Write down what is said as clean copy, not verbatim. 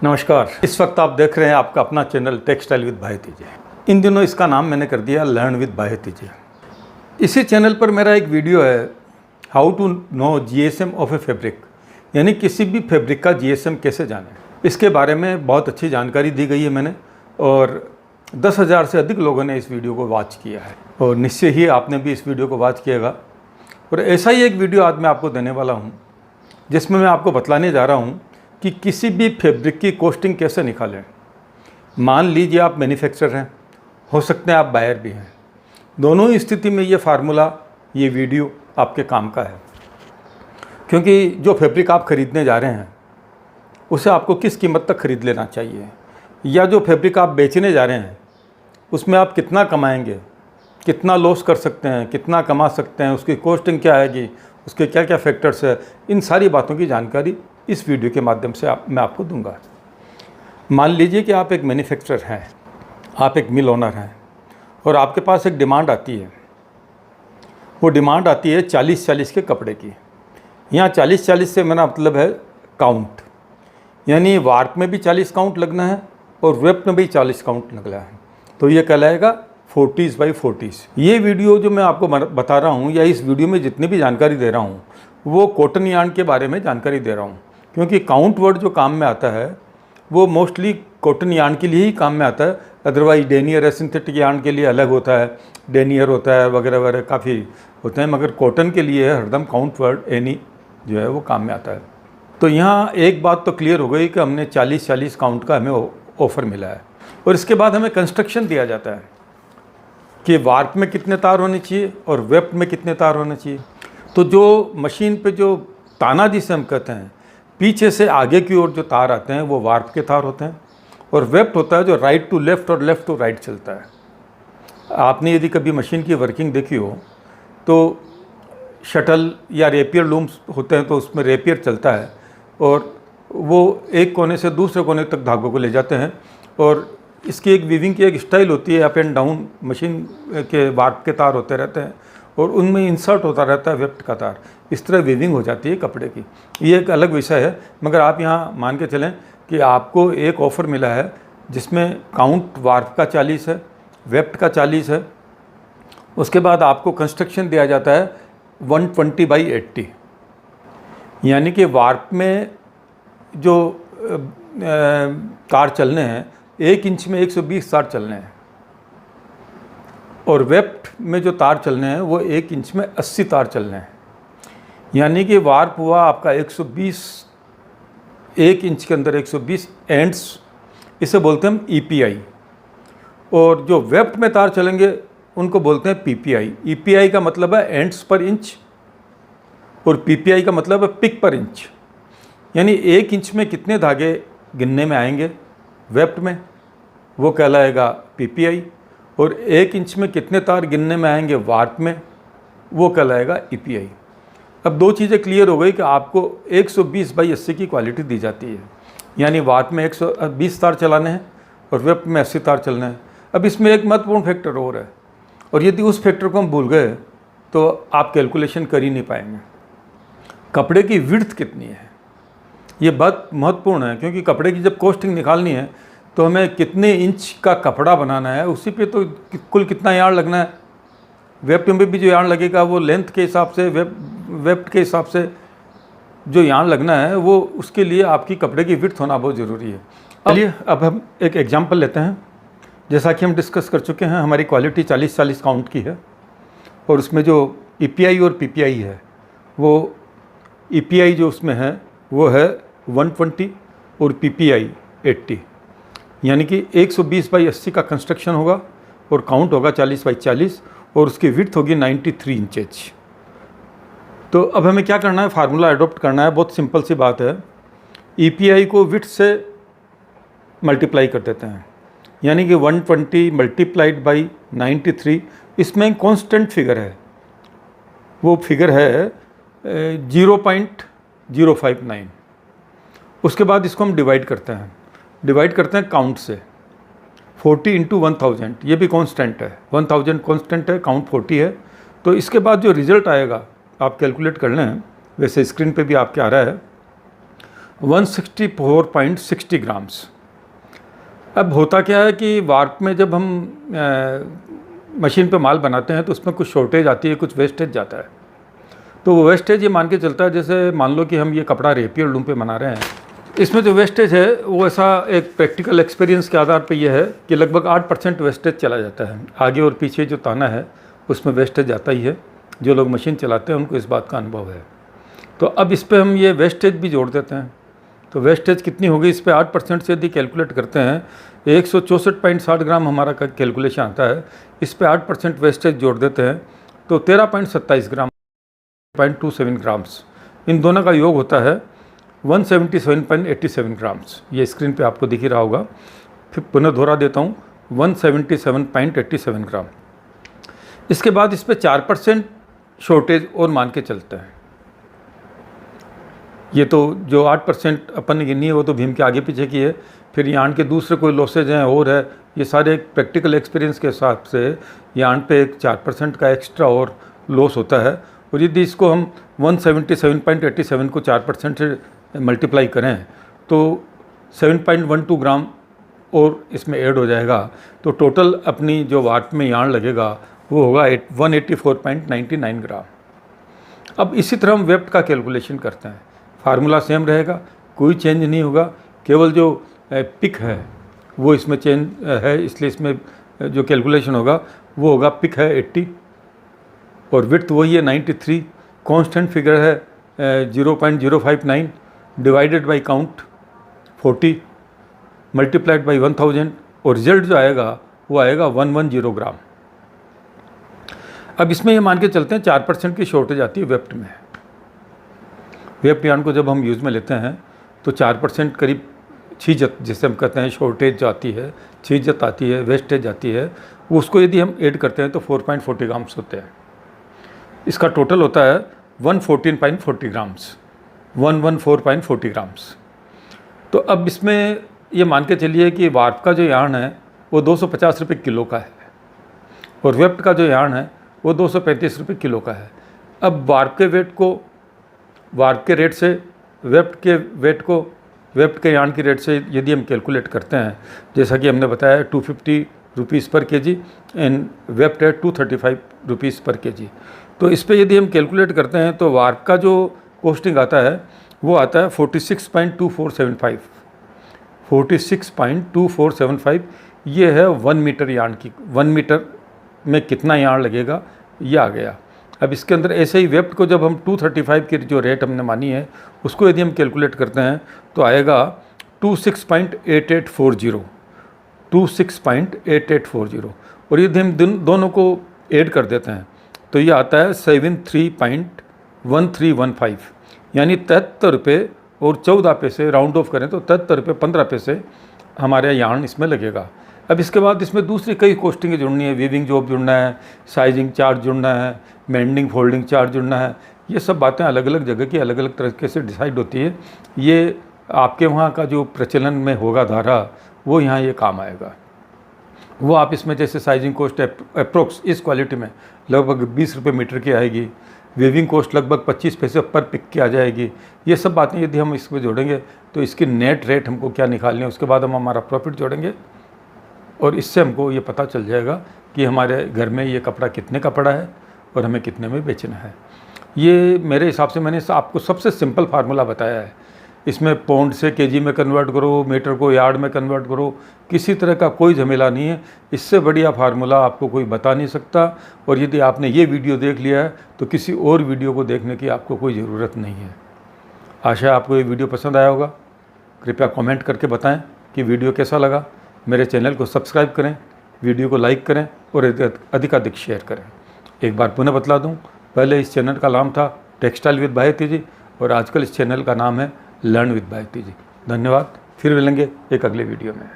नमस्कार। इस वक्त आप देख रहे हैं आपका अपना चैनल टेक्सटाइल विद बाहेती जी। इन दिनों इसका नाम मैंने कर दिया लर्न विद बाहेती जी। इसी चैनल पर मेरा एक वीडियो है how to know GSM of a fabric, यानी किसी भी फैब्रिक का जीएसएम कैसे जाने। इसके बारे में बहुत अच्छी जानकारी दी गई है मैंने, और 10,000 से अधिक लोगों ने इस वीडियो को वॉच किया है, और निश्चय ही आपने भी इस वीडियो को वॉच किएगा। और ऐसा ही एक वीडियो आज मैं आपको देने वाला हूँ जिसमें मैं आपको बतलाने जा रहा हूँ कि किसी भी फैब्रिक की कॉस्टिंग कैसे निकालें। मान लीजिए आप मैन्युफैक्चरर हैं, हो सकते हैं आप बायर भी हैं। दोनों ही स्थिति में ये फार्मूला, ये वीडियो आपके काम का है, क्योंकि जो फैब्रिक आप ख़रीदने जा रहे हैं उसे आपको किस कीमत तक ख़रीद लेना चाहिए, या जो फैब्रिक आप बेचने जा रहे हैं उसमें आप कितना कमाएंगे, कितना लॉस कर सकते हैं, कितना कमा सकते हैं, उसकी कॉस्टिंग क्या आएगी, उसके क्या क्या फैक्टर्स है, इन सारी बातों की जानकारी इस वीडियो के माध्यम से मैं आपको दूंगा। मान लीजिए कि आप एक मैन्युफैक्चरर हैं, आप एक मिल ओनर हैं, और आपके पास एक डिमांड आती है। वो डिमांड आती है 40-40 के कपड़े की। यहाँ 40-40 से मेरा मतलब है काउंट, यानी वार्प में भी 40 काउंट लगना है और वेब में भी 40 काउंट लगना है। तो ये कहलाएगा 40s by 40s। ये वीडियो जो मैं आपको बता रहा हूँ, या इस वीडियो में जितनी भी जानकारी दे रहा हूँ, वो कॉटन यार्न के बारे में जानकारी दे रहा हूँ, क्योंकि काउंट वर्ड जो काम में आता है वो मोस्टली कॉटन यार्न के लिए ही काम में आता है। अदरवाइज डेनियर है, सिंथेटिक यार्न के लिए अलग होता है, डेनियर होता है वगैरह वगैरह काफ़ी होते हैं, मगर कॉटन के लिए हरदम काउंट वर्ड एनी जो है वो काम में आता है। तो यहाँ एक बात तो क्लियर हो गई कि हमने 40-40 काउंट का हमें ऑफ़र मिला है, और इसके बाद हमें कंस्ट्रक्शन दिया जाता है कि वार्प में कितने तार होने चाहिए और वेब में कितने तार होने चाहिए। तो जो मशीन पे जो ताना जिसे हम कहते हैं, पीछे से आगे की ओर जो तार आते हैं वो वार्प के तार होते हैं, और वेब होता है जो राइट टू लेफ़्ट और लेफ़्ट टू राइट चलता है। आपने यदि कभी मशीन की वर्किंग देखी हो तो शटल या रेपियर लूम्स होते हैं, तो उसमें रेपियर चलता है और वो एक कोने से दूसरे कोने तक धागों को ले जाते हैं, और इसकी एक वीविंग की एक स्टाइल होती है, अप एंड डाउन मशीन के वार्प के तार होते रहते हैं और उनमें इंसर्ट होता रहता है वेफ्ट का तार। इस तरह वीविंग हो जाती है कपड़े की। ये एक अलग विषय है, मगर आप यहाँ मान के चलें कि आपको एक ऑफ़र मिला है जिसमें काउंट वार्प का 40 है, वेफ्ट का 40 है। उसके बाद आपको कंस्ट्रक्शन दिया जाता है 120 by 80, यानी कि वार्प में जो तार चलने हैं 1 इंच में 120 तार चलने हैं, और वेफ्ट में जो तार चलने हैं वो 1 इंच में 80 तार चलने हैं। यानी कि वार्प हुआ आपका 120, 1 इंच के अंदर 120 एंड्स, इसे बोलते हैं हम EPI। और जो वेफ्ट में तार चलेंगे उनको बोलते हैं PPI। EPI का मतलब है एंड्स पर इंच, और PPI का मतलब है पिक पर इंच, यानी 1 इंच में कितने धागे गिनने में आएंगे वेफ्ट में, वो कहलाएगा PPI, और 1 इंच में कितने तार गिनने में आएंगे वार्प में, वो कहलाएगा EPI। अब दो चीज़ें क्लियर हो गई कि आपको 120 by 80 की क्वालिटी दी जाती है, यानी वार्प में 120 तार चलाने हैं और वेब में 80 तार चलने हैं। अब इसमें एक महत्वपूर्ण फैक्टर और है, और यदि उस फैक्टर को हम भूल गए तो आप कैलकुलेशन कर ही नहीं पाएंगे। कपड़े की विड्थ कितनी है, ये बहुत महत्वपूर्ण है, क्योंकि कपड़े की जब कॉस्टिंग निकालनी है तो हमें कितने इंच का कपड़ा बनाना है, उसी पे तो कुल कितना यार्न लगना है। वेब में भी जो यार्न लगेगा वो लेंथ के हिसाब से, वेब के हिसाब से जो यार्न लगना है, वो उसके लिए आपकी कपड़े की विड्थ होना बहुत ज़रूरी है। चलिए अब हम एक एग्जांपल लेते हैं। जैसा कि हम डिस्कस कर चुके हैं, हमारी क्वालिटी 40-40 काउंट की है, और उसमें जो EPI और PPI है, वो EPI जो उसमें है वो है 120 और PPI 80, यानी कि 120 by 80 का कंस्ट्रक्शन होगा और काउंट होगा 40 by 40, और उसकी विड्थ होगी 93 इंचेज। तो अब हमें क्या करना है, फार्मूला अडॉप्ट करना है। बहुत सिंपल सी बात है, EPI को विड्थ से मल्टीप्लाई कर देते हैं, यानी कि 120 मल्टीप्लाइड बाई 93। इसमें एक कॉन्स्टेंट फिगर है, वो फिगर है 0.059। उसके बाद इसको हम डिवाइड करते हैं काउंट से, 40 × 1000, ये भी कांस्टेंट है, 1000 कांस्टेंट है, काउंट 40 है। तो इसके बाद जो रिज़ल्ट आएगा आप कैलकुलेट कर लें, वैसे स्क्रीन पे भी आपके आ रहा है। 164.60 ग्राम्स। अब होता क्या है कि वार्प में जब हम मशीन पे माल बनाते हैं तो उसमें कुछ शॉर्टेज आती है, कुछ वेस्टेज जाता है। तो वो वेस्टेज ये मान के चलता है, जैसे मान लो कि हम ये कपड़ा रेपियर लूम पे बना रहे हैं, इसमें जो वेस्टेज है वो ऐसा एक प्रैक्टिकल एक्सपीरियंस के आधार पे ये है कि लगभग 8% वेस्टेज चला जाता है। आगे और पीछे जो ताना है उसमें वेस्टेज आता ही है। जो लोग मशीन चलाते हैं उनको इस बात का अनुभव है। तो अब इस पर हम ये वेस्टेज भी जोड़ देते हैं। तो वेस्टेज कितनी होगी, इस पर 8% से यदि कैलकुलेट करते हैं 164.60 ग्राम हमारा कैलकुलेशन आता है। इस पर 8% वेस्टेज जोड़ देते हैं तो 13.27 ग्राम 0.27 ग्राम्स, इन दोनों का योग होता है 177.87 ग्राम्स। ये स्क्रीन पे आपको दिख ही रहा होगा। फिर पुनः दोहरा देता हूँ, 177.87 ग्राम। इसके बाद इस पे 4% शॉर्टेज और मान के चलते हैं। ये तो जो 8% अपन ने गिनी है वो तो भीम के आगे पीछे की है। फिर यार्न के दूसरे कोई लॉसेज हैं और है, ये सारे एक प्रैक्टिकल एक्सपीरियंस के हिसाब से यार्न पे एक 4% का एक्स्ट्रा और लॉस होता है। और यदि इसको हम 177.87 को 4% से मल्टीप्लाई करें तो 7.12 ग्राम और इसमें ऐड हो जाएगा। तो टोटल अपनी जो वाट में यार्न लगेगा वो होगा 184.99 ग्राम। अब इसी तरह हम वेफ्ट का कैलकुलेशन करते हैं। फार्मूला सेम रहेगा, कोई चेंज नहीं होगा, केवल जो पिक है वो इसमें चेंज है, इसलिए इसमें जो कैलकुलेशन होगा वो होगा, पिक है 80 और विड्थ वही है 93, कांस्टेंट फिगर है 0.059 divided by count 40 multiplied by 1000 और रिजल्ट जो आएगा वो आएगा 110 ग्राम। अब इसमें ये मान के चलते हैं 4% की शॉर्टेज आती है वेफ्ट में। वेफ्ट यार्न को जब हम यूज़ में लेते हैं तो 4% करीब छीजत जिसे हम कहते हैं शॉर्टेज जो आती है, छीजत आती है, वेस्टेज आती है, उसको यदि हम ऐड करते हैं तो 4.40 ग्राम्स होते हैं। इसका टोटल होता है 114.40 ग्राम्स, 114.40 ग्राम्स। तो अब इसमें ये मान के चलिए कि वार्प का जो यार्न है वो 250 रुपये किलो का है और वेफ्ट का जो यार्न है वो 235 रुपये किलो का है। अब वार्प के वेट को वार्प के रेट से वेफ्ट के वेट को वेफ्ट के यार्न की रेट से यदि हम कैलकुलेट करते हैं, जैसा कि हमने बताया 250 रुपीज़ पर केजी एंड वेफ्ट है 235 रुपीज़ पर केजी। तो इस पे यदि हम कैलकुलेट करते हैं तो वार्प का जो कॉस्टिंग आता है वो आता है 46.2475। 46.2475 ये है 1 मीटर यार्न की। 1 मीटर में कितना यार्न लगेगा ये आ गया। अब इसके अंदर ऐसे ही वेफ्ट को जब हम 235 की जो रेट हमने मानी है उसको यदि हम कैलकुलेट करते हैं तो आएगा 26.8840, 26.8840। और यदि हम दोनों को ऐड कर देते हैं तो ये आता है 73.1315, यानी 73 रुपये और 14 पैसे, राउंड ऑफ करें तो 73 रुपये 15 पैसे हमारे यार्न इसमें लगेगा। अब इसके बाद इसमें दूसरी कई कॉस्टिंगें जुड़नी है, वीविंग जॉब जुड़ना है, साइजिंग चार्ज जुड़ना है, मेंडिंग फोल्डिंग चार्ज जुड़ना है। ये सब बातें अलग अलग जगह की अलग अलग तरीके से डिसाइड होती है। ये आपके वहाँ का जो प्रचलन में होगा धारा वो यहाँ ये काम आएगा। वो आप इसमें जैसे साइजिंग कॉस्ट अप्रोक्स इस क्वालिटी में लगभग 20 रुपये मीटर की आएगी, वीविंग कॉस्ट लगभग 25 पैसे पर पिक की आ जाएगी। ये सब बातें यदि हम इसमें जोड़ेंगे तो इसकी नेट रेट हमको क्या निकालनी है, उसके बाद हम हमारा प्रॉफिट जोड़ेंगे और इससे हमको ये पता चल जाएगा कि हमारे घर में ये कपड़ा कितने का पड़ा है और हमें कितने में बेचना है। ये मेरे हिसाब से मैंने आपको सबसे सिंपल फार्मूला बताया है। इसमें पाउंड से केजी में कन्वर्ट करो, मीटर को यार्ड में कन्वर्ट करो, किसी तरह का कोई झमेला नहीं है। इससे बढ़िया फार्मूला आपको कोई बता नहीं सकता। और यदि आपने ये वीडियो देख लिया है तो किसी और वीडियो को देखने की आपको कोई ज़रूरत नहीं है। आशा है आपको ये वीडियो पसंद आया होगा। कृपया कमेंट करके बताएं कि वीडियो कैसा लगा। मेरे चैनल को सब्सक्राइब करें, वीडियो को लाइक करें और अधिकाधिक शेयर करें। एक बार पुनः बतला दूं, पहले इस चैनल का नाम था टेक्सटाइल विद बाहेती जी और आजकल इस चैनल का नाम है लर्न विद बाहेती जी। धन्यवाद। फिर मिलेंगे एक अगले वीडियो में।